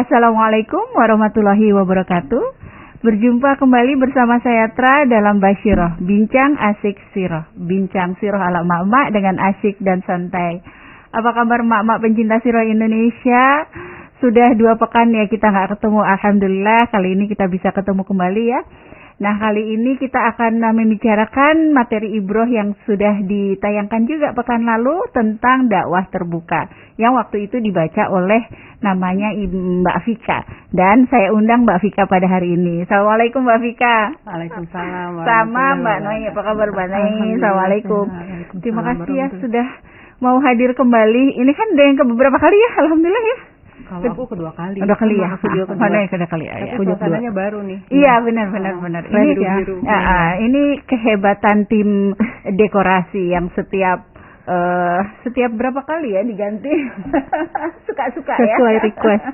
Assalamualaikum warahmatullahi wabarakatuh. Berjumpa kembali bersama saya Tra dalam Basyiroh, Bincang Asik Siroh. Bincang Siroh ala mak-mak dengan asyik dan santai. Apa kabar mak-mak pencinta Siroh Indonesia? Sudah 2 pekan ya kita nggak ketemu. Alhamdulillah kali ini kita bisa ketemu kembali ya. Nah, kali ini kita akan membicarakan materi ibroh yang sudah ditayangkan juga pekan lalu tentang dakwah terbuka yang waktu itu dibaca oleh namanya Mbak Vika, dan saya undang Mbak Vika pada hari ini. Assalamualaikum Mbak Vika. Waalaikumsalam. Sama Mbak Noi, apa kabar Mbak Noi? Assalamualaikum. Terima kasih ya sudah mau hadir kembali. Ini kan udah yang beberapa kali ya, alhamdulillah ya. Kalau aku kedua kali. Kedua kali ya. Video kedua. Mana kedua kali ya. Tapi suasananya baru nih. Iya benar. Ini ya. Ini kehebatan tim dekorasi yang setiap berapa kali ya diganti. Suka-suka ya. Sesuai request.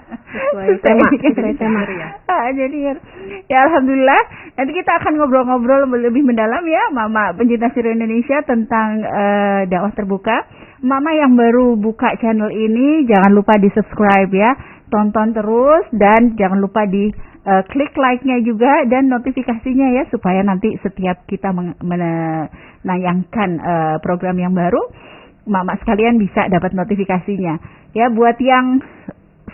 Sesuai tema ya. Jadi ya alhamdulillah nanti kita akan ngobrol-ngobrol lebih mendalam ya Mama pencinta Siroh Indonesia tentang dakwah terbuka. Mama yang baru buka channel ini jangan lupa di-subscribe ya. Tonton terus dan jangan lupa di klik like-nya juga dan notifikasinya ya supaya nanti setiap kita menayangkan program yang baru, Mama sekalian bisa dapat notifikasinya. Ya, buat yang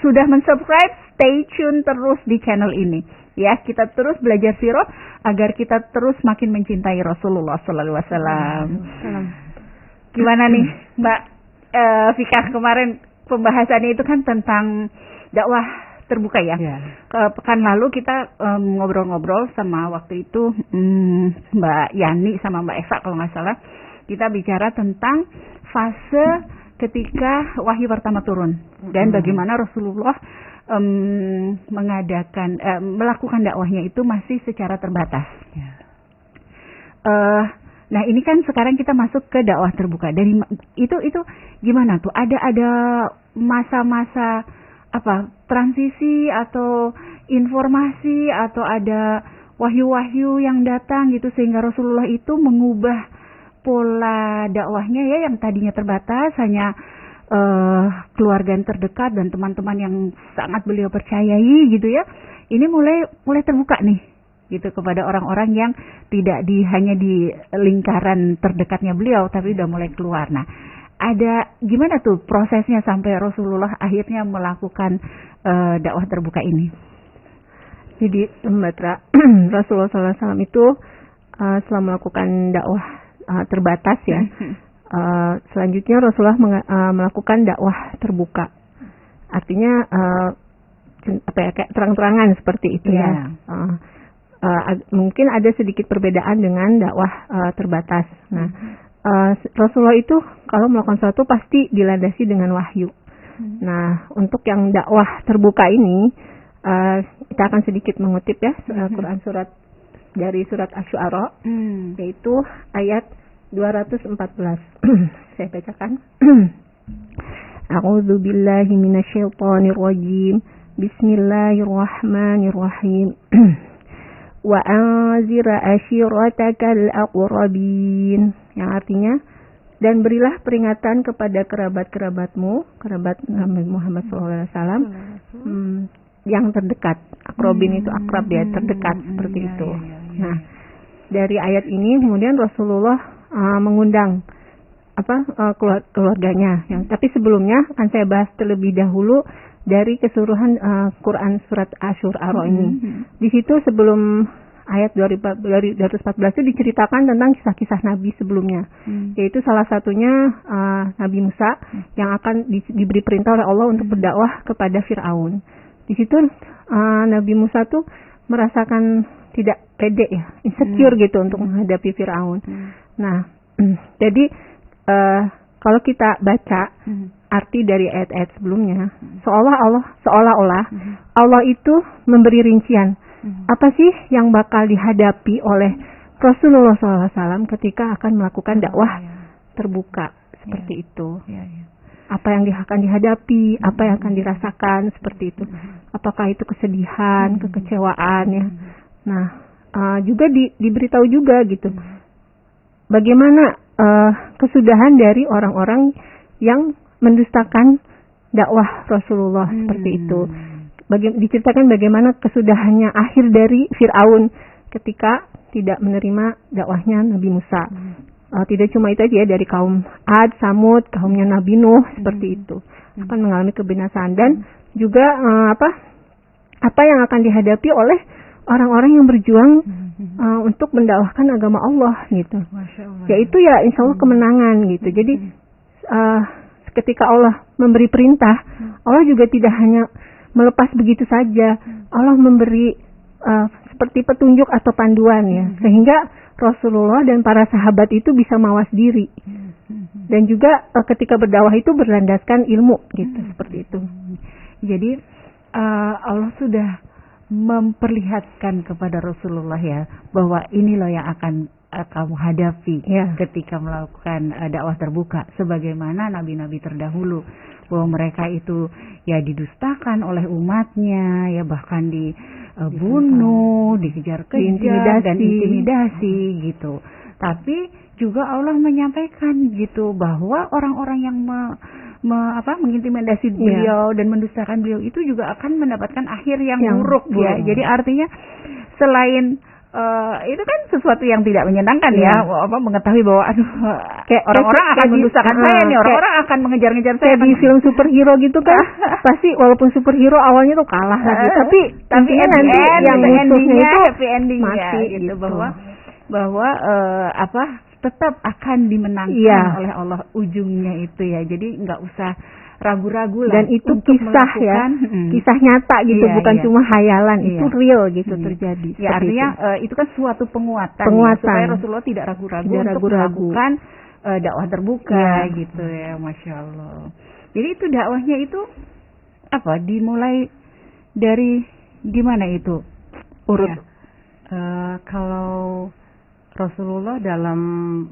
sudah mensubscribe, stay tune terus di channel ini. Ya, kita terus belajar siroh agar kita terus makin mencintai Rasulullah sallallahu alaihi wasallam. Gimana nih, Mbak Vika, kemarin pembahasannya itu kan tentang dakwah terbuka ya. Pekan lalu kita ngobrol-ngobrol sama waktu itu Mbak Yani sama Mbak Eva kalau nggak salah. Kita bicara tentang fase ketika wahyu pertama turun dan bagaimana Rasulullah melakukan dakwahnya itu masih secara terbatas. Nah ini kan sekarang kita masuk ke dakwah terbuka. Dari itu gimana tuh? Ada masa-masa apa transisi atau informasi atau ada wahyu-wahyu yang datang gitu sehingga Rasulullah itu mengubah pola dakwahnya ya yang tadinya terbatas hanya keluarga yang terdekat dan teman-teman yang sangat beliau percayai gitu ya. Ini mulai terbuka nih gitu kepada orang-orang yang tidak hanya di lingkaran terdekatnya beliau tapi udah mulai keluar. Nah, ada gimana tuh prosesnya sampai Rasulullah akhirnya melakukan dakwah terbuka ini? Jadi Mbak Tra, Rasulullah SAW itu setelah melakukan dakwah terbatas ya, selanjutnya Rasulullah melakukan dakwah terbuka. Artinya kayak terang-terangan seperti itu ya. Mungkin ada sedikit perbedaan dengan dakwah terbatas. Nah, Rasulullah itu kalau melakukan sesuatu pasti dilandasi dengan wahyu. Nah, untuk yang dakwah terbuka ini, kita akan sedikit mengutip ya Quran dari surat Asy-Syu'ara, yaitu ayat 214. Saya bacakan. A'udzu billahi minasyaitonir rajim. Bismillahirrahmanirrahim. Wa anzir ashiratakal aqrabin, yang artinya dan berilah peringatan kepada kerabat-kerabatmu, kerabat Nabi Muhammad SAW yang terdekat. Aqrabin itu akrab ya, terdekat seperti itu. Nah, dari ayat ini kemudian Rasulullah mengundang keluarganya. Tapi sebelumnya akan saya bahas terlebih dahulu dari keseluruhan Quran surat Asy-Syu'ara ini. Di situ sebelum ayat 214 itu diceritakan tentang kisah-kisah Nabi sebelumnya. Yaitu salah satunya Nabi Musa yang akan diberi perintah oleh Allah untuk berdakwah kepada Fir'aun. Di situ Nabi Musa tuh merasakan tidak pede ya, insecure gitu untuk menghadapi Fir'aun. Nah, jadi kalau kita baca arti dari ayat-ayat sebelumnya, seolah-olah Allah itu memberi rincian apa sih yang bakal dihadapi oleh Rasulullah SAW ketika akan melakukan dakwah terbuka seperti itu. Apa yang akan dihadapi, apa yang akan dirasakan seperti itu. Apakah itu kesedihan, kekecewaan ya. Nah, juga diberitahu juga gitu. Bagaimana kesudahan dari orang-orang yang mendustakan dakwah Rasulullah seperti itu. diceritakan bagaimana kesudahannya akhir dari Fir'aun ketika tidak menerima dakwahnya Nabi Musa. Tidak cuma itu aja ya, dari kaum Ad, Samud, kaumnya Nabi Nuh seperti itu akan mengalami kebinasaan, dan juga apa yang akan dihadapi oleh orang-orang yang berjuang untuk mendakwahkan agama Allah gitu. Yaitu ya insya Allah kemenangan gitu. Jadi ketika Allah memberi perintah, Allah juga tidak hanya melepas begitu saja. Allah memberi seperti petunjuk atau panduan ya, sehingga Rasulullah dan para sahabat itu bisa mawas diri. Dan juga ketika berdakwah itu berlandaskan ilmu gitu, seperti itu. Jadi Allah sudah memperlihatkan kepada Rasulullah ya, bahwa ini loh yang akan kamu hadapi ketika melakukan dakwah terbuka, sebagaimana nabi-nabi terdahulu, bahwa mereka itu ya didustakan oleh umatnya, ya bahkan dibunuh, dikejar-kejar dan intimidasi gitu. Tapi juga Allah menyampaikan gitu bahwa orang-orang yang mengintimidasi beliau dan mendustakan beliau itu juga akan mendapatkan akhir yang buruk ya. Jadi artinya selain itu kan sesuatu yang tidak menyenangkan ya, mengetahui bahwa kayak orang-orang akan mendustakan saya nih, orang-orang akan mengejar-ngejar saya di film superhero gitu kan. Pasti walaupun superhero awalnya tuh kalah lagi, tapi intinya nanti yang musuhnya itu happy endingnya gitu, bahwa tetap akan dimenangkan oleh Allah ujungnya itu ya. Jadi nggak usah ragu-ragu lah. Dan itu kisah ya, kisah nyata gitu, bukan cuma hayalan, itu real gitu terjadi. Ya artinya itu kan suatu penguatan. Ya, supaya Rasulullah tidak ragu-ragu untuk melakukan dakwah terbuka gitu ya, Masya Allah. Jadi itu dakwahnya itu dimulai dari gimana itu urut? Kalau Rasulullah dalam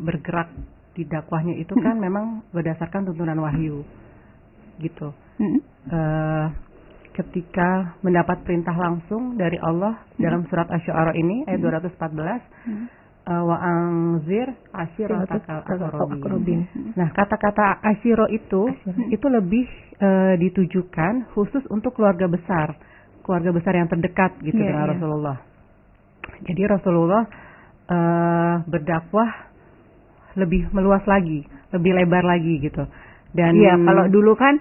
bergerak di dakwahnya itu kan memang berdasarkan tuntunan wahyu gitu. Ketika mendapat perintah langsung dari Allah dalam surat Asy-Syu'ara ini ayat 214, wa anzir ashiratakal aqrabin. Nah, kata-kata asyiro itu lebih ditujukan khusus untuk keluarga besar yang terdekat gitu dengan Rasulullah. Jadi Rasulullah berdakwah lebih meluas lagi, lebih lebar lagi gitu. Dan kalau dulu kan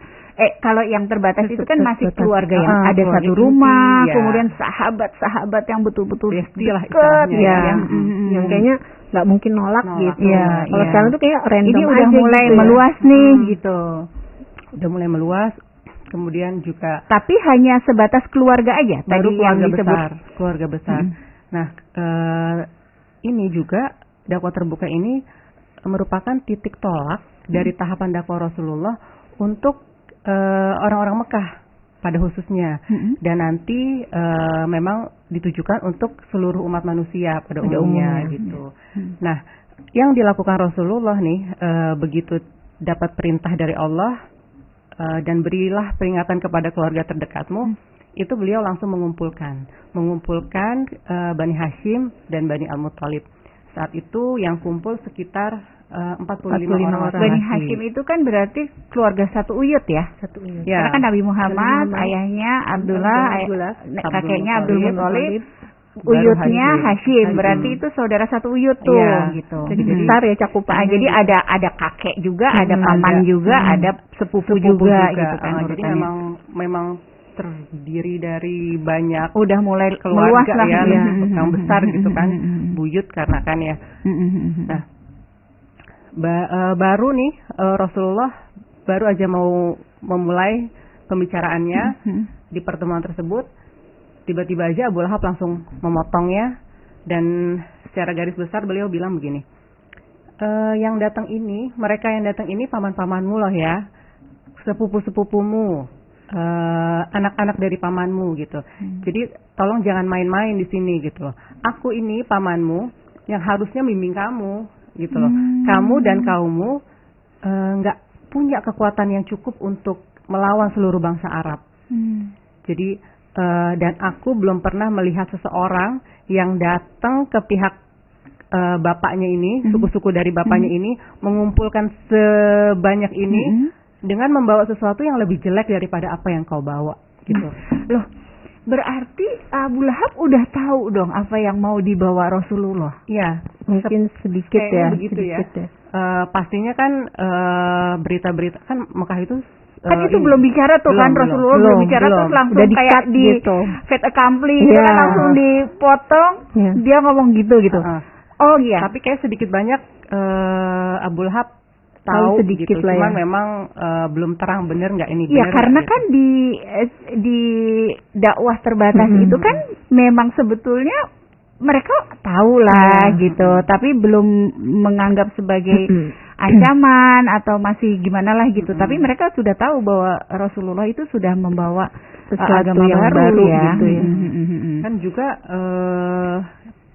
kalau yang terbatas itu kan masih keluarga yang ada satu rumah, kemudian sahabat-sahabat yang betul-betul dekat yang kayaknya nggak mungkin nolak gitu. Kalau sekarang tuh kayak random ini udah aja mulai gitu meluas nih gitu. Udah mulai meluas. Kemudian juga tapi hanya sebatas keluarga aja baru tadi yang disebut keluarga besar. Nah, ini juga dakwah terbuka ini merupakan titik tolak dari tahapan dakwah Rasulullah untuk orang-orang Mekah pada khususnya, dan nanti memang ditujukan untuk seluruh umat manusia pada umumnya gitu. Nah, yang dilakukan Rasulullah nih begitu dapat perintah dari Allah dan berilah peringatan kepada keluarga terdekatmu, itu beliau langsung mengumpulkan Bani Hashim dan Bani Al-Muttalib. Saat itu yang kumpul sekitar 45 orang. Bani Hashim itu kan berarti keluarga satu uyut ya? Satu uyut. Ya. Karena kan Nabi Muhammad, ayahnya Abdullah, kakeknya Abdul Muthalib, uyutnya Hashim. Berarti itu saudara satu uyut tuh gitu. Jadi besar ya cakupan. Jadi ada kakek juga, ada paman juga, ada sepupu juga gitu kan. Jadi memang terdiri dari banyak udah mulai keluarga meluas lah yang besar gitu kan, buyut karena kan ya. Nah, baru nih Rasulullah baru aja mau memulai pembicaraannya di pertemuan tersebut, tiba-tiba aja Abu Lahab langsung memotongnya, dan secara garis besar beliau bilang begini, mereka yang datang ini paman-pamanmu loh ya, sepupu-sepupumu, anak-anak dari pamanmu gitu. Jadi tolong jangan main-main di sini gitu loh. Aku ini pamanmu yang harusnya bimbing kamu gitu loh. Kamu dan kaummu nggak punya kekuatan yang cukup untuk melawan seluruh bangsa Arab. Jadi dan aku belum pernah melihat seseorang yang datang ke pihak bapaknya ini, suku-suku dari bapaknya ini, mengumpulkan sebanyak ini dengan membawa sesuatu yang lebih jelek daripada apa yang kau bawa gitu. Loh, Berarti Abu Lahab udah tahu dong apa yang mau dibawa Rasulullah. Iya, Mungkin sedikit ya, begitu sedikit ya. pastinya kan berita-berita kan Mekah itu Kan itu ini. belum bicara tuh kan, Belum, Rasulullah belum bicara belum. terus langsung Udah kayak di-cut di gitu. fait accompli gitu Iya. kan, langsung dipotong, Iya. dia ngomong gitu. Heeh. Oh iya. Tapi kayak sedikit banyak Abu Lahab Tahu tahu sedikit gitu. lah Cuman ya. memang belum terang bener nggak ini Ya bener karena nggak kan di dakwah terbatas itu kan memang sebetulnya mereka tahu lah gitu, tapi belum menganggap sebagai ancaman atau masih gimana lah gitu. Tapi mereka sudah tahu bahwa Rasulullah itu sudah membawa Sesuatu agama yang baru baru ya. gitu ya. Kan juga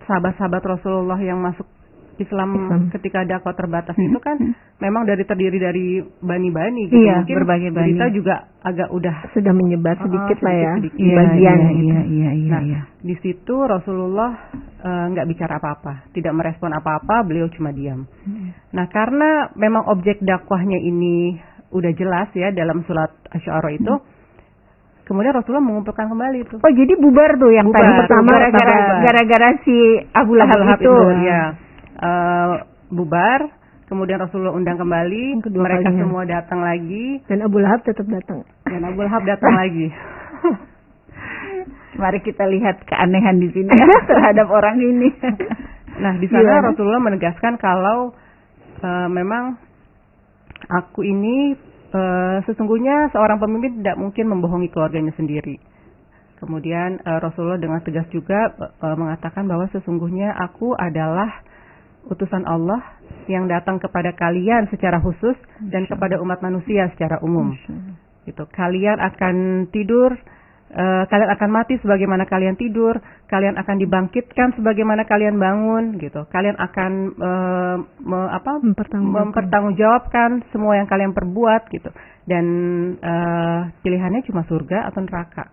sahabat-sahabat Rasulullah yang masuk Islam ketika dakwah terbatas itu kan memang terdiri dari bani-bani gitu. Iya, Mungkin berbagai bani. berita juga agak udah Sudah menyebar sedikit lah ya, sedikit-sedikit. bagian gitu. Iya. Nah, di situ Rasulullah nggak bicara apa-apa, tidak merespon apa-apa, beliau cuma diam. Nah, karena memang objek dakwahnya ini udah jelas ya dalam surat Asy-Syu'ara itu, kemudian Rasulullah mengumpulkan kembali itu. Oh jadi bubar tuh yang Bubar. tadi pertama Bubar. gara-gara si Abu Lahab itu. ya. Bubar, kemudian Rasulullah undang kembali, Kedua mereka kalinya. semua datang lagi, Dan Abu Lahab tetap datang. dan Abu Lahab datang lagi. Mari kita lihat keanehan di sini terhadap orang ini. Nah, di sana Gimana? Rasulullah menegaskan kalau memang aku ini sesungguhnya seorang pemimpin tidak mungkin membohongi keluarganya sendiri. Kemudian Rasulullah dengan tegas juga mengatakan bahwa sesungguhnya aku adalah utusan Allah yang datang kepada kalian secara khusus dan kepada umat manusia secara umum. Gitu. Kalian akan tidur, kalian akan mati sebagaimana kalian tidur, kalian akan dibangkitkan sebagaimana kalian bangun, gitu. Kalian akan mempertanggungjawabkan semua yang kalian perbuat, gitu. Dan pilihannya cuma surga atau neraka.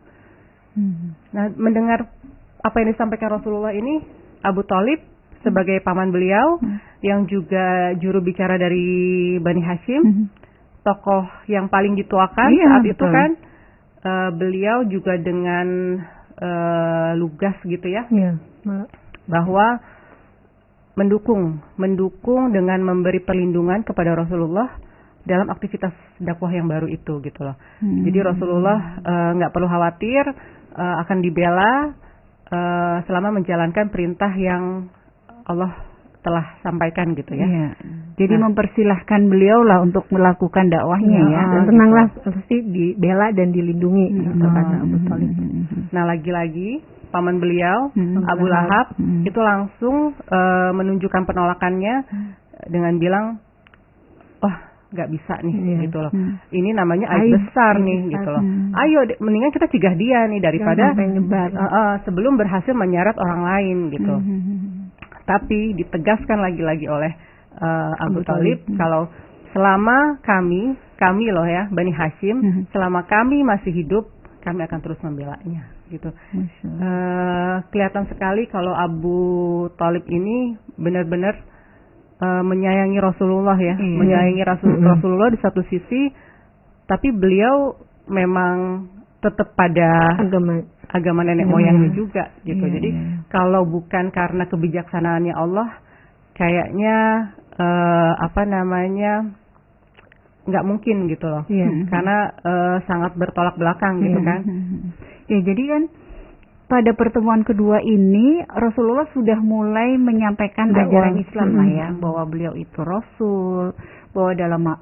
Nah, mendengar apa yang disampaikan Rasulullah ini, Abu Thalib sebagai paman beliau yang juga juru bicara dari Bani Hashim, tokoh yang paling dituakan saat itu kan, beliau juga dengan lugas gitu ya, bahwa mendukung dengan memberi perlindungan kepada Rasulullah dalam aktivitas dakwah yang baru itu gitu loh. Jadi Rasulullah nggak perlu khawatir akan dibela selama menjalankan perintah yang Allah telah sampaikan gitu ya. Iya. Jadi mempersilahkan beliau lah untuk melakukan dakwahnya ya. Dan tenanglah, pasti dibela dan dilindungi gitu kata Abu Thalib. Nah, lagi-lagi paman beliau Abu Lahab itu langsung menunjukkan penolakannya dengan bilang, wah nggak bisa nih gitu loh. Ini namanya aib besar nih gitu loh. Ayo mendingan kita cegah dia nih daripada sebelum berhasil menyeret orang lain gitu. Tapi ditegaskan lagi-lagi oleh Abu Thalib kalau selama kami loh ya Bani Hashim, selama kami masih hidup kami akan terus membelanya gitu. Kelihatan sekali kalau Abu Thalib ini benar-benar menyayangi Rasulullah ya, menyayangi Rasulullah di satu sisi, tapi beliau memang tetap pada agama nenek moyangnya juga gitu. Jadi kalau bukan karena kebijaksanaannya Allah, kayaknya nggak mungkin gitu loh. Karena sangat bertolak belakang gitu kan. Ya jadi kan pada pertemuan kedua ini Rasulullah sudah mulai menyampaikan ajaran Islam lah ya, bahwa beliau itu Rasul, bahwa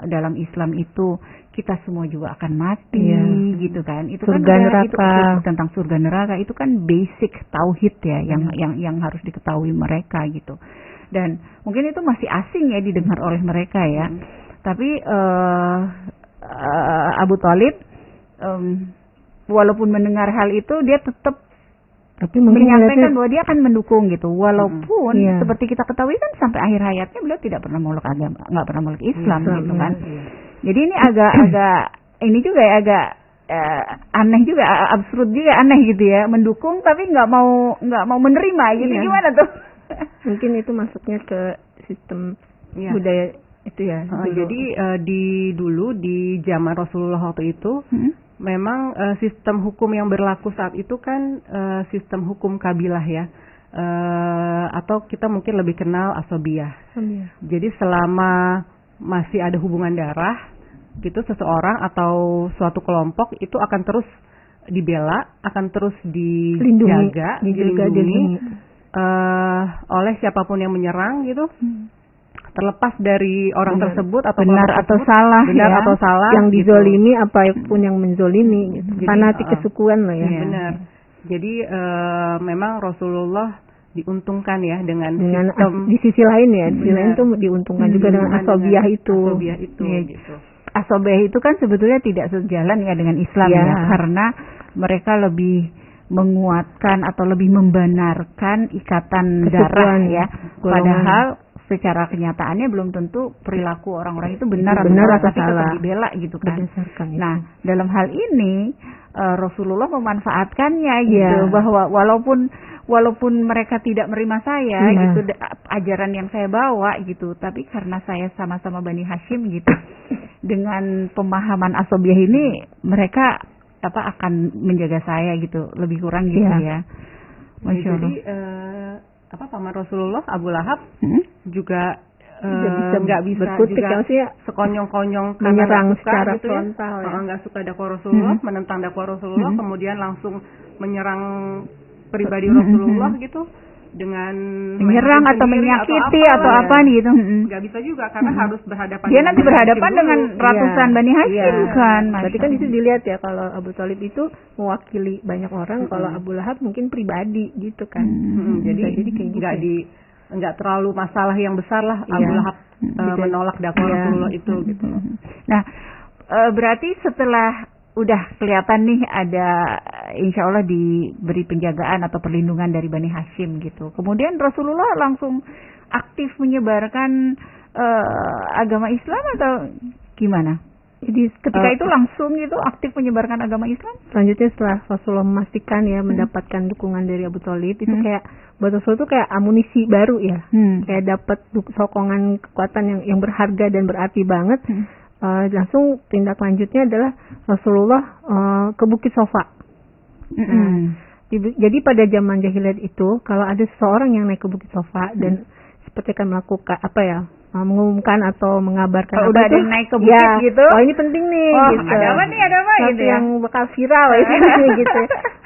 dalam Islam itu kita semua juga akan mati gitu kan. Itu surga kan neraka. Itu tentang surga neraka itu kan basic tauhid ya yang harus diketahui mereka gitu. Dan mungkin itu masih asing ya didengar oleh mereka ya. Tapi Abu Thalib walaupun mendengar hal itu dia tetap menyampaikan bahwa dia akan mendukung gitu. Walaupun seperti kita ketahui kan sampai akhir hayatnya beliau tidak pernah meluk agama, nggak pernah meluk Islam gitu kan. Jadi ini agak ini juga ya agak aneh juga, absurd juga, aneh gitu ya, mendukung tapi nggak mau menerima gitu. Gimana tuh? Mungkin itu masuknya ke sistem budaya itu ya. Jadi di zaman Rasulullah waktu itu memang sistem hukum yang berlaku saat itu kan sistem hukum kabilah ya. Atau kita mungkin lebih kenal asobiyah. Jadi selama masih ada hubungan darah, gitu seseorang atau suatu kelompok itu akan terus dibela, akan terus dijaga, dilindungi oleh siapapun yang menyerang gitu. Terlepas dari orang tersebut atau benar atau salah, atau salah, yang gitu. dizolimi apapun yang menzolimi, gitu. Jadi, Fanatik kesukuan loh ya. Benar. Jadi memang Rasulullah diuntungkan ya dengan sistem di sisi lain ya, di sisi lain tuh diuntungkan juga dengan asobiyah itu. Gitu. Asobiyah itu kan sebetulnya tidak sejalan ya dengan Islam ya, karena mereka lebih menguatkan atau lebih membenarkan ikatan darah ya. Padahal secara kenyataannya belum tentu perilaku orang-orang itu benar atau salah, tapi tetap dibela gitu kan. Nah, dalam hal ini Rasulullah memanfaatkannya gitu, bahwa walaupun mereka tidak menerima saya gitu, ajaran yang saya bawa gitu, tapi karena saya sama-sama Bani Hashim gitu, dengan pemahaman asobiyah ini mereka akan menjaga saya gitu, lebih kurang gitu ya. Masya Allah. Jadi paman Rasulullah Abu Lahab juga nggak bisa berkutik juga ya, sekonyong-konyong menyerang secara gitu frontal ya. Nggak suka dakwah Rasulullah, menentang dakwah Rasulullah, kemudian langsung menyerang pribadi Rasulullah gitu dengan menyerang atau menyakiti atau apa nih gitu. Nggak bisa juga karena harus berhadapan. Dia nanti berhadapan dengan ratusan Bani Hashim kan. Berarti kan itu dilihat ya, kalau Abu Thalib itu mewakili banyak orang, kalau Abu Lahab mungkin pribadi gitu kan. Jadi kayak nggak terlalu masalah yang besar lah Abu Lahab menolak dakwah Rasulullah itu gitu. Nah, berarti setelah udah kelihatan nih ada insya Allah diberi penjagaan atau perlindungan dari Bani Hashim gitu. Kemudian Rasulullah langsung aktif menyebarkan agama Islam atau gimana? Jadi ketika itu langsung gitu aktif menyebarkan agama Islam? Selanjutnya setelah Rasulullah memastikan ya mendapatkan dukungan dari Abu Thalib, itu kayak buat Rasul itu kayak amunisi baru ya. Kayak dapat sokongan kekuatan yang berharga dan berarti banget. Langsung tindak lanjutnya adalah Rasulullah ke Bukit Sofa. Jadi pada zaman jahiliyah itu kalau ada seseorang yang naik ke Bukit Sofa dan seperti kan melakukan mengumumkan atau mengabarkan kalau udah ada yang naik ke bukit gitu, oh ini penting nih gitu. Ada apa gitu ya, yang bakal viral gitu.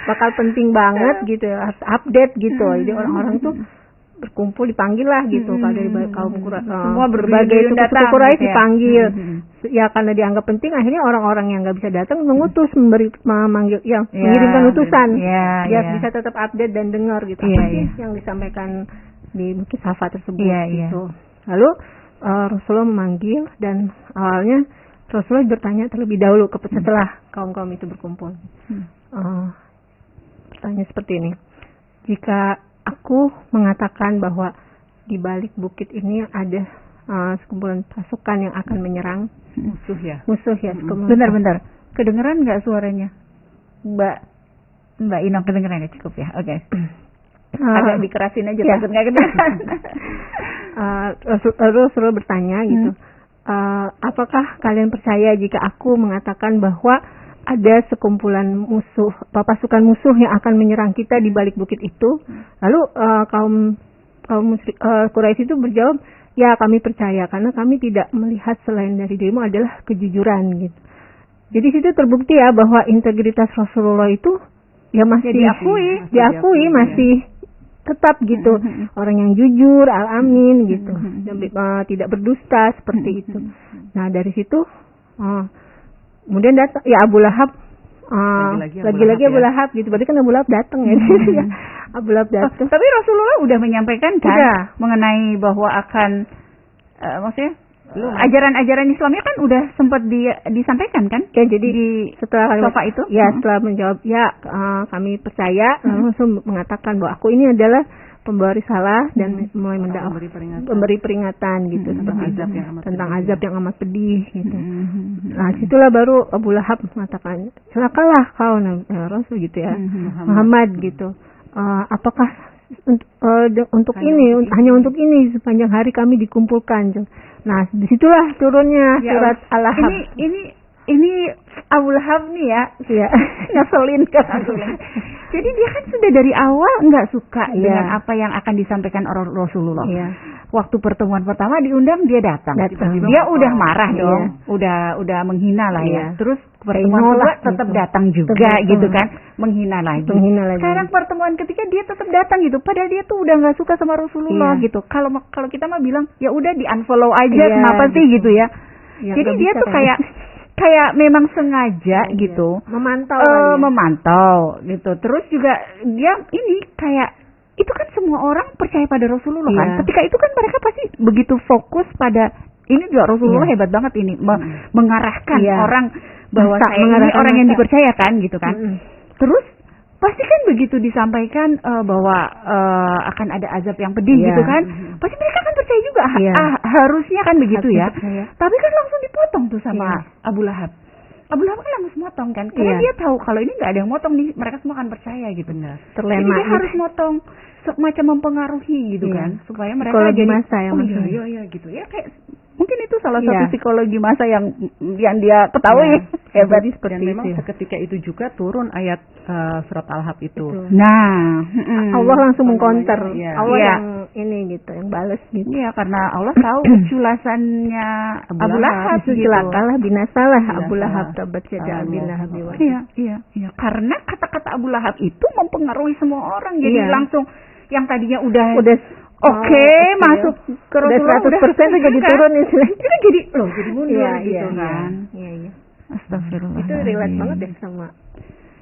Bakal penting banget gitu, harus update gitu. Jadi orang-orang tuh berkumpul, dipanggil lah gitu, dari kaum semua berbagai suku Quraisy dipanggil. Ya karena dianggap penting, akhirnya orang-orang yang nggak bisa datang mengutus mengirimkan utusan biar bisa tetap update dan dengar gitu apa sih yang disampaikan di Bukit Safa tersebut gitu. Lalu Rasulullah memanggil, dan awalnya Rasulullah bertanya terlebih dahulu setelah kaum-kaum itu berkumpul. Pertanyaan seperti ini, jika aku mengatakan bahwa di balik bukit ini ada sekumpulan pasukan yang akan menyerang musuh ya. Bentar. Kedengeran nggak suaranya, Mbak Inong? Kedengeran ya, cukup ya. Oke. Agak dikerasin aja, takut nggak kedengeran. Rasulullah bertanya gitu, apakah kalian percaya jika aku mengatakan bahwa ada sekumpulan pasukan musuh yang akan menyerang kita di balik bukit itu? Lalu kaum Quraisy itu berjawab, ya kami percaya karena kami tidak melihat selain dari dirimu adalah kejujuran gitu. Jadi situ terbukti ya bahwa integritas Rasulullah itu ya masih diakui masih tetap gitu, orang yang jujur, al-amin gitu, tidak berdusta seperti itu. Nah dari situ kemudian datang ya Abu Lahab, lagi-lagi Abu Lahab gitu. Berarti kan Abu Lahab datang ya. Abu Lahab datang. Tapi Rasulullah udah menyampaikan kan mengenai bahwa akan maksudnya ajaran-ajaran Islamnya kan udah sempat disampaikan kan? Ya jadi setelah Sofa itu setelah menjawab kami percaya, langsung mengatakan bahwa aku ini adalah pembawa risalah dan mulai memberi peringatan gitu tentang azab yang amat pedih gitu. Nah, situlah baru Abu Lahab mengatakan, "Celakalah kau Rasul gitu ya, Muhammad gitu. Apakah untuk ini, hanya untuk ini sepanjang hari kami dikumpulkan." Nah, disitulah turunnya surat Al-Lahab. Ini ini Abu Lahab nih ya, Iya. ngeselin kan. Jadi dia kan sudah dari awal nggak suka Iya. dengan apa yang akan disampaikan orang Rasulullah. Iya. Waktu pertemuan pertama diundang dia datang. Datang. Dia udah marah Iya. dong, udah menghina lah ya. Iya. Terus pertemuan Kayak kedua nolak tetap gitu. datang juga Tetap, gitu kan, menghina lagi. Sekarang pertemuan ketiga dia tetap datang gitu, padahal dia tuh udah nggak suka sama Rasulullah Iya. gitu. Kalau kita mah bilang ya udah di unfollow aja, Iya, kenapa sih gitu ya? Ya, Jadi nggak dia bisa tuh kayak memang sengaja Iya. gitu memantau kan ya. memantau gitu. Terus juga dia ini kayak itu kan semua orang percaya pada Rasulullah kan. Iya. Ketika itu kan mereka pasti begitu fokus pada ini juga Rasulullah Iya. hebat banget ini mengarahkan Iya. orang bahwa Masa, saya ini mengarahkan orang yang masa. dipercayakan gitu kan. Mm-mm. Terus pasti kan begitu disampaikan bahwa akan ada azab yang pedih Iya. gitu kan. Pasti mereka kan percaya juga. Iya. Harusnya kan begitu Harus ya. percaya. Tapi kan langsung dipotong tuh sama Iya. Abu Lahab. Abu Lahab kan langsung motong kan. Karena Iya. dia tahu kalau ini nggak ada yang motong nih, mereka semua akan percaya gitu. Benar. Jadi Terlena dia gitu. harus motong semacam mempengaruhi gitu Iya. kan, supaya mereka Psikologi jadi massa ya oh iya maksudnya. iya gitu ya, kayak mungkin itu salah Iya. satu psikologi masa yang dia ketahui hebat. Jadi, seperti dan memang itu. seketika itu juga turun ayat surat Al-Hab itu. Nah, Allah langsung mengcounter. Iya. Allah Iya. yang ini gitu, yang balas gitu. Iya, karena Allah tahu keculasannya Abu Lahab gitu. Celakalah, binasalah Binasalah. Abu Lahab tabat yada Abi Allah. Lahab wa. Iya. Karena kata-kata Abu Lahab itu mempengaruhi semua orang. Jadi Iya. langsung yang tadinya udah Udah oke, masuk ke udah Rasulullah 100% tuh jadi kan? turun istilahnya. Itu jadi jadi mundur Iya, gitu iya, kan. Iya. Astagfirullah. Itu relate banget ya sama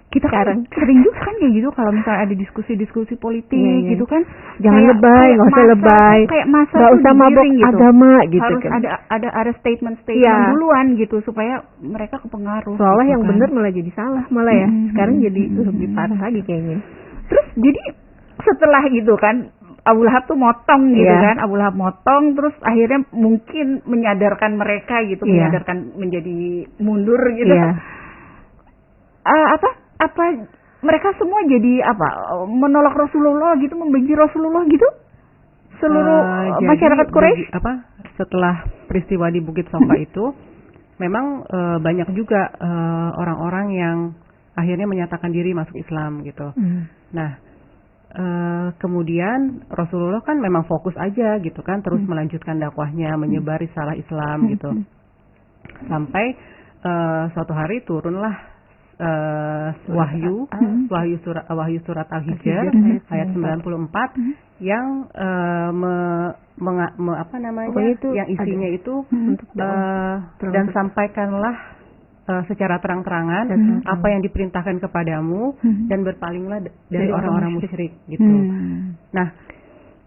Kita sekarang. kan sering juga kan kayak gitu kalau misalnya ada diskusi-diskusi politik Iya, iya. gitu kan. Jangan Kayak- lebay, kayak nggak usah masa- lebay. Kayak masa Nggak tuh usah mabok digiring gitu. agama gitu Harus kan. ada statement-statement Iya. duluan gitu supaya mereka kepengaruh. Seolah gitu yang kan. benar malah jadi salah malah ya. Mm-mm. Sekarang jadi lebih parah lagi kayaknya. Terus jadi setelah gitu kan Abu Lahab tuh motong gitu Iya. kan. Abu Lahab motong terus akhirnya mungkin menyadarkan mereka gitu, Iya. menyadarkan menjadi mundur gitu. Iya. Apa mereka semua jadi menolak Rasulullah gitu, membenci Rasulullah gitu? Seluruh Jadi, masyarakat Quraisy? Setelah peristiwa di Bukit Sofa itu, memang banyak juga orang-orang yang akhirnya menyatakan diri masuk Islam gitu. Nah, kemudian Rasulullah kan memang fokus aja gitu kan, terus melanjutkan dakwahnya, menyebar risalah Islam gitu. Sampai suatu hari turunlah wahyu surat Al-Hijr ayat 94 yang Pokoknya itu yang isinya itu untuk dan sampaikanlah secara terang-terangan apa yang diperintahkan kepadamu dan berpalinglah dari orang-orang musyrik gitu. Nah,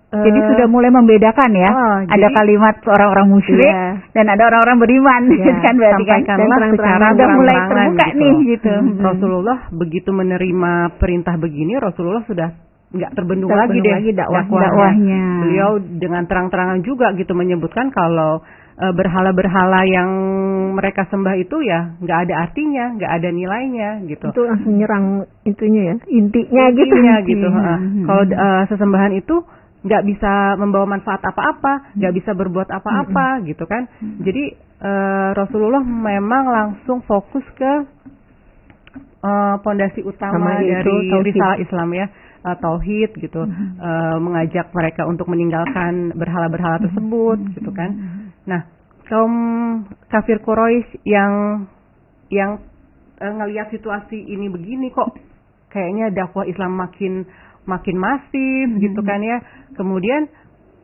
Jadi sudah mulai membedakan ya. Ada jadi- kalimat orang-orang musyrik Iya. dan ada orang-orang beriman kan berarti kan. sampaikanlah Dan secara sudah mulai terang-terangan terbuka gitu. nih gitu. Rasulullah begitu menerima perintah begini, Rasulullah sudah nggak terbendung Nggak lagi terbendung deh lagi dakwahnya. Beliau dengan terang-terangan juga gitu menyebutkan kalau berhala-berhala yang mereka sembah itu ya nggak ada artinya, nggak ada nilainya gitu. Itu langsung nyerang itunya ya, intinya gitu. Intinya gitu. Kalau sesembahan itu nggak bisa membawa manfaat apa-apa, nggak bisa berbuat apa-apa gitu kan. Jadi Rasulullah memang langsung fokus ke pondasi utama Sama itu, dari tauhid. risalah Islam ya, tauhid gitu, mengajak mereka untuk meninggalkan berhala-berhala tersebut gitu kan. Nah, kaum kafir Quraisy yang ngelihat situasi ini begini kok kayaknya dakwah Islam makin masif gitu kan ya. Kemudian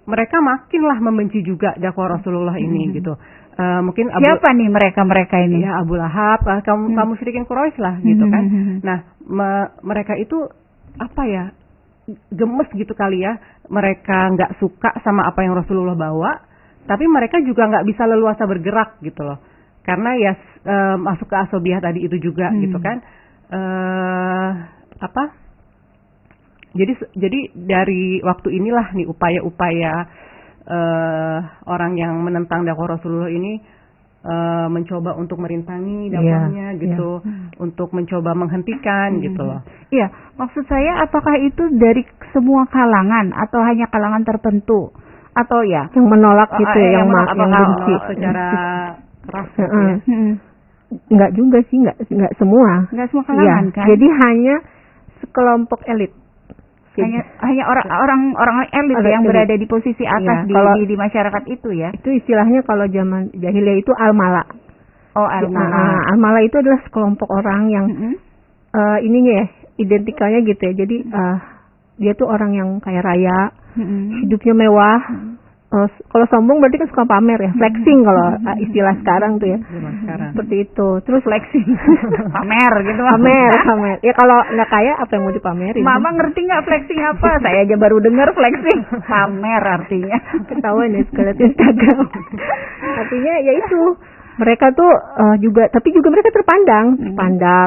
mereka makinlah membenci juga dakwah Rasulullah ini gitu. Mungkin Siapa nih mereka ini? Ya Abu Lahab, kaum musyrikin Quraisy lah gitu kan. Nah, mereka itu apa ya? Gemes gitu kali ya. Mereka nggak suka sama apa yang Rasulullah bawa, tapi mereka juga nggak bisa leluasa bergerak gitu loh. Karena ya masuk ke asobiah tadi itu juga gitu kan. Jadi dari waktu inilah nih upaya-upaya orang yang menentang dakwah Rasulullah ini mencoba untuk merintangi dakwahnya gitu, untuk mencoba menghentikan gitu loh. Iya, maksud saya apakah itu dari semua kalangan atau hanya kalangan tertentu atau ya? Yang menolak gitu ya, yang menolak benci. Secara keras gitu ya. Enggak juga sih, enggak semua. Enggak semua kalangan kan? Jadi hanya sekelompok elit. Hanya orang elit yang elit. berada di posisi atas di masyarakat itu ya. Itu istilahnya kalau zaman jahiliyah itu al-mala. Oh, al-mala. Al-mala itu adalah sekelompok orang yang ininya ya, identikalnya gitu ya. Jadi dia tuh orang yang kaya raya, hidupnya mewah. Kalau sombong berarti kan suka pamer ya, flexing kalau istilah sekarang tuh ya. Seperti itu. Terus flexing, pamer gitu. Pamer. Ya kalau nggak kaya apa yang mau dipamerin? Mama ngerti nggak flexing apa? Saya aja baru dengar flexing. Pamer artinya. Ketahuan ya sekalian Instagram. Artinya ya itu. Mereka tuh tapi juga mereka terpandang,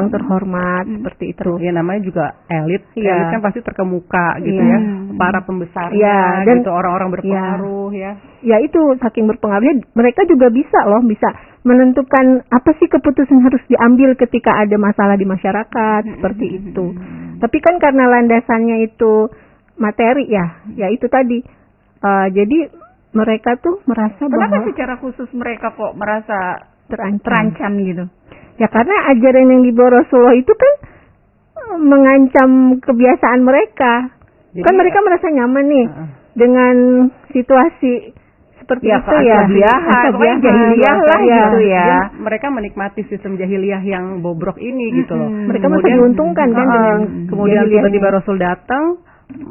terhormat seperti itu. Ya namanya juga elit. Ya. Elit kan pasti terkemuka gitu ya. Para pembesarnya dan gitu, orang-orang berpengaruh ya. Ya itu saking berpengaruhnya mereka juga bisa menentukan apa sih keputusan harus diambil ketika ada masalah di masyarakat seperti itu. Tapi kan karena landasannya itu materi ya itu tadi. Jadi mereka tuh merasa kenapa bahwa secara khusus mereka kok merasa terancam gitu? Ya karena ajaran yang dibawa Rasulullah itu kan mengancam kebiasaan mereka. Jadi, kan mereka merasa nyaman nih dengan situasi seperti itu ya. Jahiliyah lah gitu ya. Mereka menikmati sistem jahiliyah yang bobrok ini gitu loh. Mereka merasa diuntungkan kan dengan kemudian tiba-tiba Rasul datang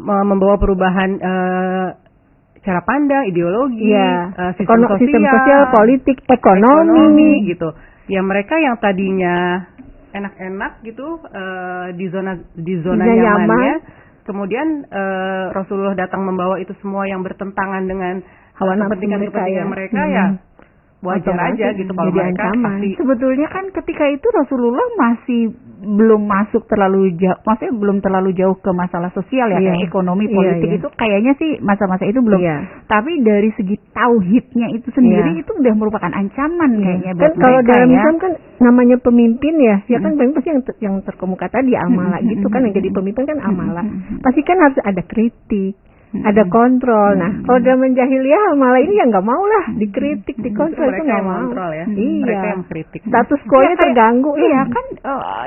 membawa perubahan cara pandang, ideologi, sistem sosial, politik, ekonomi gitu. Ya mereka yang tadinya enak-enak gitu di zona nyamannya, kemudian Rasulullah datang membawa itu semua yang bertentangan dengan kepentingan mereka ya. Wajar aja gitu kalau mereka pasti. Sebetulnya kan ketika itu Rasulullah masih belum masuk terlalu jauh, maksudnya belum terlalu jauh ke masalah sosial ya, kayak ekonomi, politik itu kayaknya sih masa-masa itu belum. Tapi dari segi tauhidnya itu sendiri itu udah merupakan ancaman kayaknya buat kan kalau mereka dalam Islam kan namanya pemimpin ya kan pemimpin pasti yang terkemuka tadi amala gitu kan, yang jadi pemimpin kan amala. Pasti kan harus ada kritik. Ada kontrol. Nah, kalau zaman jahiliyah malah ini ya nggak mau lah dikritik, dikontrol, itu nggak mau. Ya. Iya. Mereka yang kritik. Status quo-nya terganggu. Iya kan,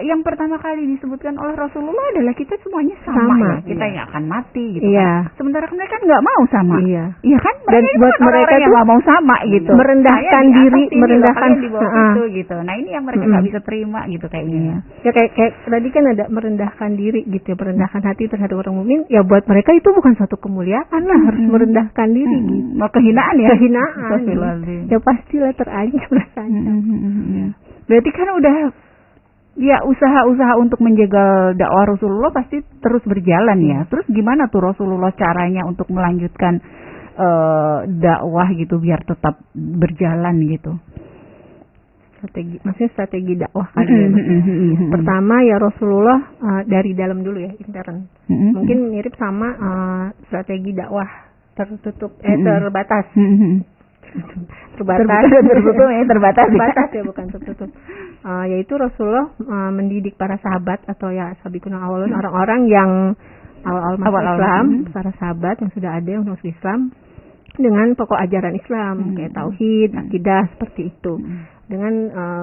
yang pertama kali disebutkan oleh Rasulullah adalah kita semuanya sama. Ya. Kita yang akan mati gitu kan. Sementara mereka nggak mau sama. Iya kan? Dan buat mereka yang nggak mau sama gitu. Merendahkan diri, merendahkan di bawah itu gitu. Nah ini yang mereka nggak bisa terima gitu kayaknya. Ya kayak tadi kan ada merendahkan diri gitu, merendahkan hati terhadap orang mukmin. Ya buat mereka itu bukan suatu kemuliaan lah, harus merendahkan diri gitu. Mau kehinaan ya? Kehinaan. Ya pastilah terancam rasanya. Berarti kan udah ya usaha-usaha untuk menjaga dakwah Rasulullah pasti terus berjalan ya. Terus gimana tuh Rasulullah caranya untuk melanjutkan dakwah gitu biar tetap berjalan gitu? Strategi dakwah kan ya. Pertama ya Rasulullah dari dalam dulu ya, intern. Mungkin mirip sama strategi dakwah terbatas. Terbatas ya, bukan tertutup. Yaitu Rasulullah mendidik para sahabat atau ya sabiqun awalun, orang-orang yang awal-awal masuk Islam, para sahabat yang sudah ada yang masuk Islam dengan pokok ajaran Islam kayak tauhid, akidah seperti itu. Dengan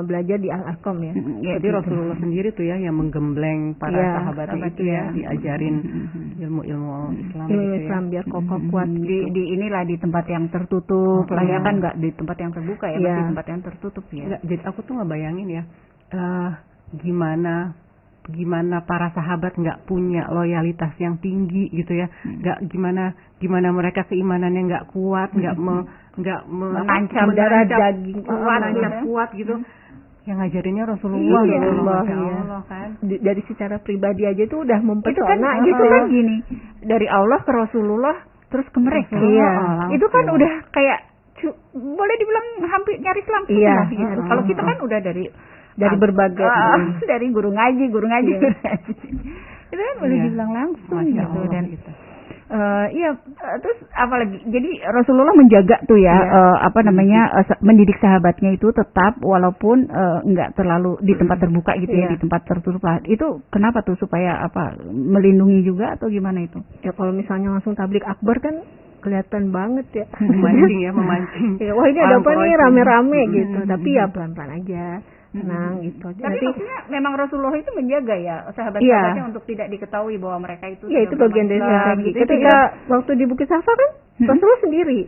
belajar di Al-Arqam ya. Jadi Rasulullah sendiri tuh ya yang menggembleng para sahabat itu ya, diajarin ilmu-ilmu Islam gitu ya. Islam biar kokoh kuat gitu. Di inilah di tempat yang tertutup lah ya kan, nggak di tempat yang terbuka ya, masih tempat yang tertutup ya. Jadi aku tuh ngebayangin ya gimana para sahabat nggak punya loyalitas yang tinggi gitu ya, nggak gimana mereka keimanannya nggak kuat, nggak menancap darah daging kuat gitu. Yang ngajarinnya Rasulullah gitu loh, Masya Allah kan. Dari secara pribadi aja tuh udah mempesona gitu kan gini. Dari Allah ke Rasulullah terus ke mereka. Itu kan udah kayak boleh dibilang hampir nyaris langsung gitu. Kalau kita kan udah dari berbagai dari guru ngaji. Itu kan boleh dibilang langsung gitu. Dan terus apalagi jadi Rasulullah menjaga tuh ya mendidik sahabatnya itu tetap walaupun enggak terlalu di tempat terbuka gitu ya, di tempat tertutup lah. Itu kenapa tuh supaya melindungi juga atau gimana itu? Ya kalau misalnya langsung tablik akbar kan kelihatan banget ya. Memancing. Wah ini ada apa nih rame-rame gitu. Tapi ya pelan-pelan aja. tenang gitu. Tapi Nanti maksudnya memang Rasulullah itu menjaga ya sahabat-sahabatnya untuk tidak diketahui bahwa mereka itu ya itu bagian dari strategi. gitu. Ketika waktu di Bukit Safa kan Rasulullah sendiri.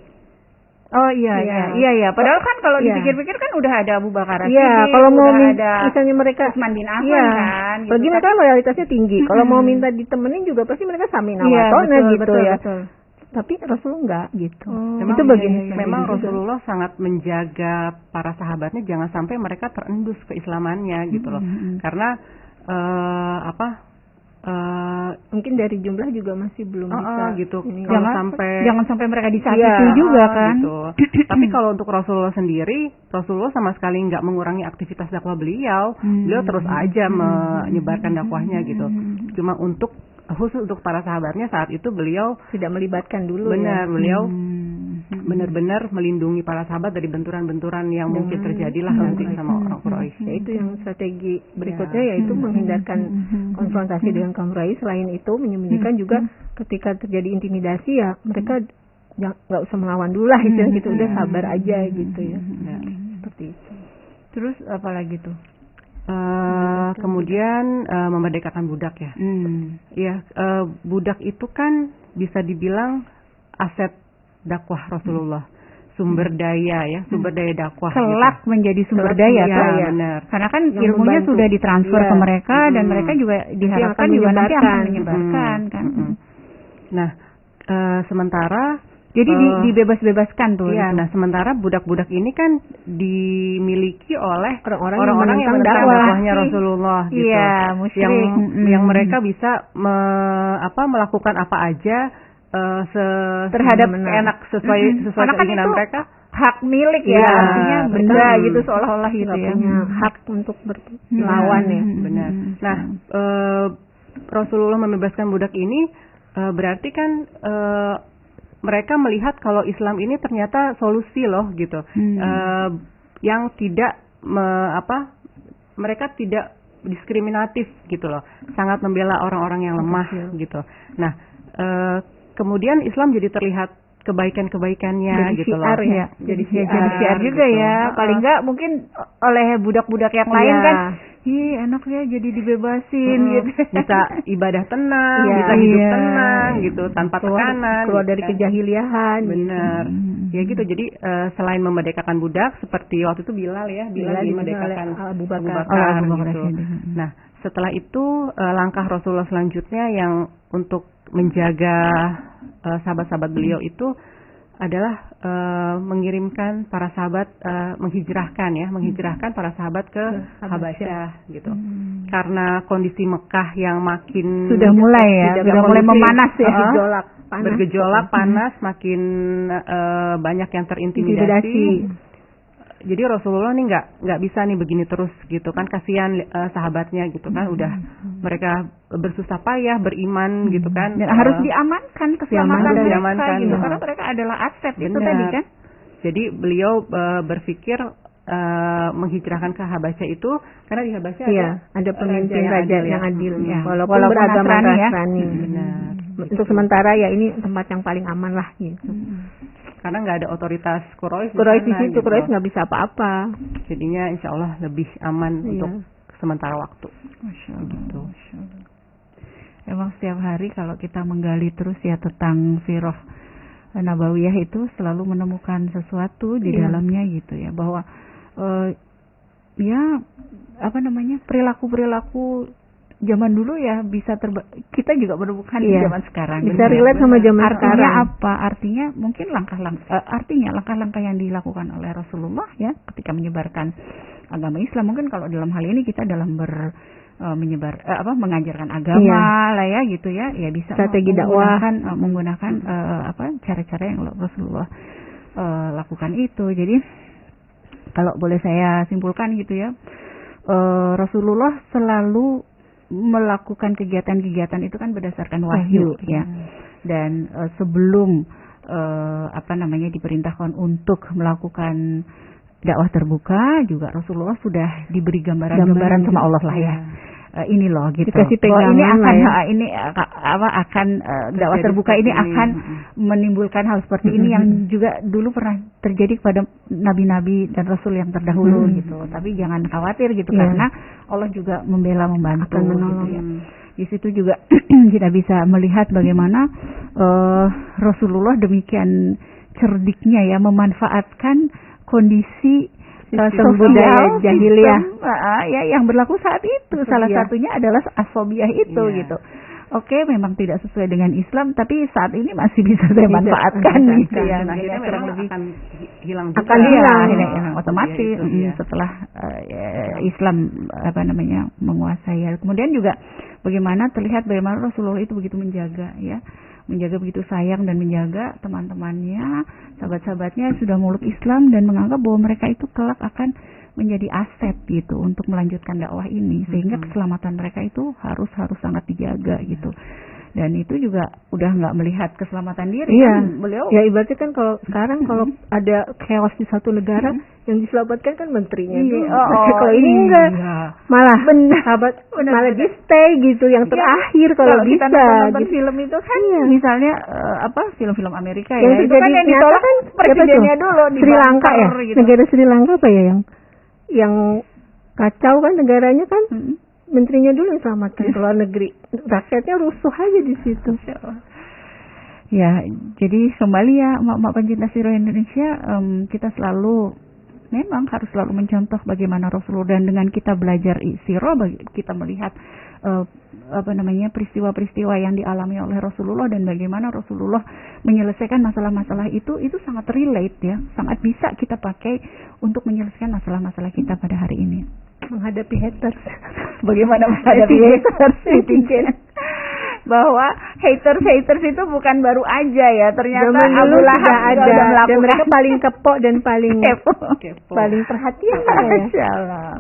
Oh iya. Padahal kan kalau Iya. dipikir-pikir kan udah ada Abu Bakar Iya, As-Siddiq, kalau mau udah ada misalnya mereka Utsman bin Affan iya, kan. Gitu. Apalagi mereka loyalitasnya tinggi. Kalau mau minta ditemenin juga pasti mereka samin Iya, awatona gitu betul, ya. betul. Tapi Rasulullah enggak gitu. Memang, Itu bagian memang strategi juga. Rasulullah sangat menjaga para sahabatnya jangan sampai mereka terendus keislamannya gitu loh. Karena Mungkin dari jumlah juga masih belum bisa gitu. ini. Kalau sampai Jangan sampai mereka disakiti Iya, juga kan. gitu. Tapi kalau untuk Rasulullah sendiri, Rasulullah sama sekali nggak mengurangi aktivitas dakwah beliau. Beliau terus aja menyebarkan dakwahnya gitu. Cuma khusus untuk para sahabatnya saat itu beliau tidak melibatkan dulu benar ya. beliau benar-benar melindungi para sahabat dari benturan-benturan yang mungkin terjadilah nanti sama orang Quraisy. Ya itu yang strategi berikutnya yaitu menghindarkan konfrontasi dengan kaum Quraisy. Selain itu menyembunyikan juga ketika terjadi intimidasi ya mereka nggak usah melawan dulu lah istilah gitu, udah sabar aja gitu ya. Seperti itu. Terus apa lagi tuh? Kemudian memerdekakan budak ya. Ya, budak itu kan bisa dibilang aset dakwah Rasulullah, sumber daya dakwah. Kelak gitu. menjadi sumber daya, ya, benar. Karena kan Yang ilmunya membantu. sudah ditransfer Iya. ke mereka dan mereka juga diharapkan akan juga nanti akan menyebarkan. menyebarkan kan. Nah, sementara Jadi dibebas-bebaskan tuh. iya, itu. nah sementara budak-budak ini kan dimiliki oleh Orang-orang yang yang menentang menentang dakwah. dakwahnya Rasulullah gitu. Iya, musyrik. Yang mereka bisa melakukan apa aja Terhadap enak sesuai Karena kan keinginan itu mereka. hak milik ya, Iya, artinya benda betul. gitu seolah-olah gitu Nggak ya. punya hak untuk melawan ya. Benar. Nah, Rasulullah membebaskan budak ini berarti kan mereka melihat kalau Islam ini ternyata solusi loh gitu, yang tidak mereka tidak diskriminatif gitu loh, sangat membela orang-orang yang lemah gitu. Nah, kemudian Islam jadi terlihat kebaikan-kebaikannya Jadi gitu syiar loh. ya. Jadi syiar juga gitu. ya. Paling enggak mungkin oleh budak-budak yang lain Iya. kan, enak ya jadi dibebasin gitu. Bisa ibadah tenang, Iya. bisa hidup Iya. tenang gitu tanpa tekanan. keluar gitu dari kan. kejahiliahan. Benar. Ya gitu. Jadi selain memerdekakan budak seperti waktu itu Bilal Bilal dimerdekakan oleh Abu Bakar. Oleh Abu Bakar gitu. As-Siddiq. Nah, setelah itu langkah Rasulullah selanjutnya yang untuk menjaga sahabat-sahabat beliau itu adalah mengirimkan para sahabat menghijrahkan para sahabat ke Habasyah gitu. Karena kondisi Mekah yang makin Sudah mulai ya, sudah mulai memanas ya. bergejolak panas, makin banyak yang terintimidasi. Jadi Rasulullah nih nggak bisa nih begini terus gitu kan, kasihan sahabatnya gitu kan, udah mereka bersusah payah beriman gitu kan, Dan harus diamankan keselamatan harus mereka diamankan, gitu, ya. karena mereka adalah aset itu Benar. tadi kan. Jadi beliau berpikir menghijrahkan ke Habasyah itu karena di Habasyah ada pemimpin raja yang adil ya. walaupun Walaupun beragama Nasrani ya. Nasrani. Benar. Untuk sementara ya ini tempat yang paling aman lah gitu. Karena nggak ada otoritas Quraisy Quraisy di sana, situ, gitu. Quraisy nggak bisa apa-apa. Jadinya insya Allah lebih aman Iya. untuk sementara waktu. Masya Allah, Gitu. Masya Allah. Emang setiap hari kalau kita menggali terus ya tentang Sirah Nabawiyah itu selalu menemukan sesuatu di dalamnya gitu ya, bahwa perilaku zaman dulu ya bisa kita juga menemukan di zaman sekarang. Bisa relate sama zaman Artinya sekarang. apa? Artinya mungkin langkah-langkah yang dilakukan oleh Rasulullah ya ketika menyebarkan agama Islam. Mungkin kalau dalam hal ini kita dalam mengajarkan agama lah ya gitu ya bisa strategi dakwah menggunakan cara-cara yang Rasulullah lakukan itu. Jadi kalau boleh saya simpulkan gitu ya, Rasulullah selalu melakukan kegiatan-kegiatan itu kan berdasarkan wahyu ya. Dan sebelum diperintahkan untuk melakukan dakwah terbuka juga Rasulullah sudah diberi gambaran sama Allah lah ya. ini loh gitu. Dikasih Bahwa ini pegangan akan lah ya. ini akan dakwah terbuka ini akan menimbulkan hal seperti ini yang juga dulu pernah terjadi kepada nabi-nabi dan rasul yang terdahulu gitu. Tapi jangan khawatir gitu karena Allah juga membela membantu Akan menolong. gitu ya. Di situ juga kita bisa melihat bagaimana Rasulullah demikian cerdiknya ya memanfaatkan kondisi Sistem budaya jahiliyah. ya yang berlaku saat itu. Salah Asobiah. satunya adalah asobiah itu Iya. gitu. Oke, memang tidak sesuai dengan Islam, tapi saat ini masih bisa saya manfaatkan gitu ya. Dan akhirnya kurang memang lebih akan hilang juga. Akan Iya, hilang. akhirnya otomatis Itu, iya. setelah Islam menguasai. Ya. Kemudian juga bagaimana terlihat bagaimana Rasulullah itu begitu menjaga begitu sayang dan menjaga teman-temannya, sahabat-sahabatnya sudah meluk Islam dan menganggap bahwa mereka itu kelak akan menjadi aset gitu untuk melanjutkan dakwah ini, sehingga keselamatan mereka itu harus sangat dijaga gitu. Dan itu juga udah nggak melihat keselamatan diri Iya. kan beliau. Ya ibaratnya kan kalau sekarang kalau ada chaos di satu negara yang diselamatkan kan menterinya Iya. dulu. Oh, kalau ini iya. enggak. Malah Benar. sahabat Benar, malah benar. di stay gitu yang terakhir kalau bisa. kita nonton Gitu. film itu kan Iya. misalnya film-film Amerika Yang ya itu kan terjadi yang nyata ditolak kan presidennya siapa tuh? dulu di Sri Lanka ya. bunker gitu. Negara Sri Lanka apa ya yang kacau kan negaranya kan Mm-mm. menterinya dulu yang selamatkan ke luar negeri. Rakyatnya rusuh aja di situ. Ya, jadi kembali ya mak pencinta sirah Indonesia, kita memang harus selalu mencontoh bagaimana Rasulullah, dan dengan kita belajar sirah kita melihat peristiwa-peristiwa yang dialami oleh Rasulullah dan bagaimana Rasulullah menyelesaikan masalah-masalah itu sangat relate ya, sangat bisa kita pakai untuk menyelesaikan masalah-masalah kita pada hari ini. Menghadapi haters. Bagaimana menghadapi haters netizen? Bahwa haters itu bukan baru aja ya, ternyata Zaman Abu dulu Lahab sudah juga ada udah dan melakukan mereka paling kepok dan paling kepo. paling perhatian ya. Masya Allah.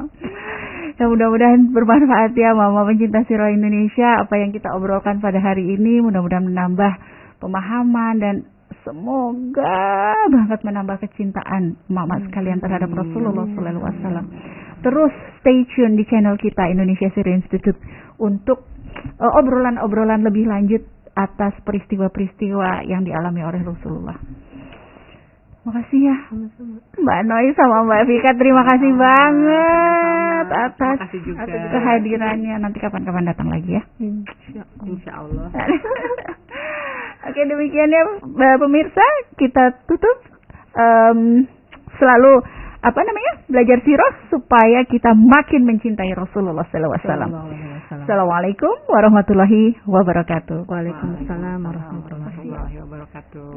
Ya mudah-mudahan bermanfaat ya mama pencinta sirah Indonesia, apa yang kita obrolkan pada hari ini mudah-mudahan menambah pemahaman dan semoga banget menambah kecintaan mama sekalian terhadap Rasulullah SAW. Terus stay tune di channel kita Indonesia Sirah Institute untuk obrolan-obrolan lebih lanjut atas peristiwa-peristiwa yang dialami oleh Rasulullah. Makasih ya Mbak Noi sama Mbak Vika, terima kasih banget atas Terima kasih juga. kehadirannya. Nanti kapan-kapan datang lagi ya. Insya Allah. Oke, demikian ya pemirsa, kita tutup. Selalu belajar sirah supaya kita makin mencintai Rasulullah SAW. Assalamualaikum warahmatullahi wabarakatuh. Waalaikumsalam warahmatullahi Warahmatullahi wabarakatuh.